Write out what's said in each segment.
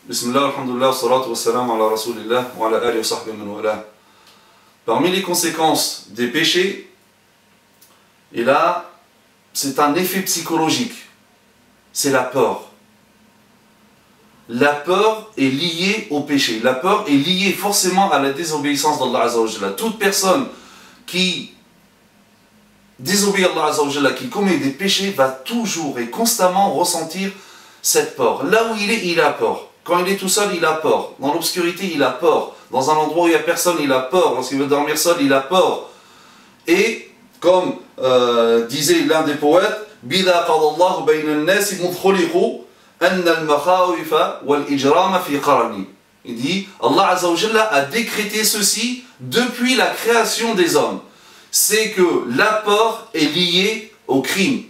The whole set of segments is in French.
Bismillah, alhamdulillah, salatu wassalam ala rasulillah wa ala alihi wa sahbihi man wala. Parmi les conséquences des péchés, et là, c'est un effet psychologique, c'est la peur. La peur est liée au péché. La peur est liée forcément à la désobéissance d'Allah Azza wa Jalla. Toute personne qui désobéit à Allah Azza wa Jalla, qui commet des péchés, va toujours et constamment ressentir cette peur. Là où il a peur. Quand il est tout seul, il a peur. Dans l'obscurité, il a peur. Dans un endroit où il n'y a personne, il a peur. Lorsqu'il veut dormir seul, il a peur. Et comme disait l'un des poètes, Bida qadallahu bayna an-nasi mudkhuliqu anna al-makhawifa wal-ijrama fi qarani. Il dit, Allah Azza wa Jalla a décrété ceci depuis la création des hommes. C'est que la peur est liée au crime,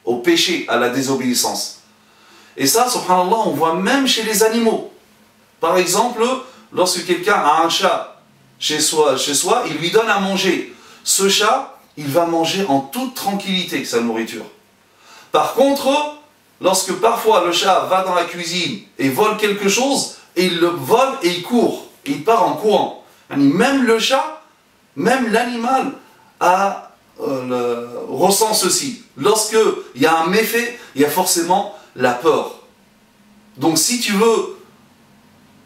au péché, à la désobéissance. Et ça, subhanallah, on voit même chez les animaux. Par exemple, lorsque quelqu'un a un chat chez soi, il lui donne à manger. Ce chat, il va manger en toute tranquillité sa nourriture. Par contre, lorsque parfois le chat va dans la cuisine et vole quelque chose, et il le vole et il court, et il part en courant. Même le chat, même l'animal ressent ceci. Lorsqu'il y a un méfait, il y a forcément la peur. Donc si tu veux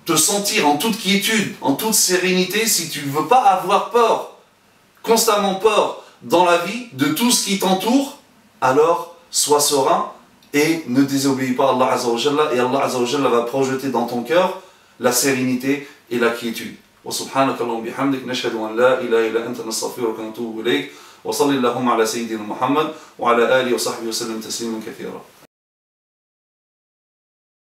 te sentir en toute quiétude, en toute sérénité, si tu ne veux pas avoir peur, constamment peur dans la vie de tout ce qui t'entoure, alors sois serein et ne désobéis pas à Allah Azza wa Jalla, et Allah Azza wa Jalla va projeter dans ton cœur la sérénité et la quiétude. Wa subhanaka Allahumma bihamdik nashhadu an la ilaha illa anta nastaghfiruka wa natubu ilayk wa salli Allahumma ala sayyidina Muhammad wa ala alihi wa sahbihi wa sallam tasliman kathira.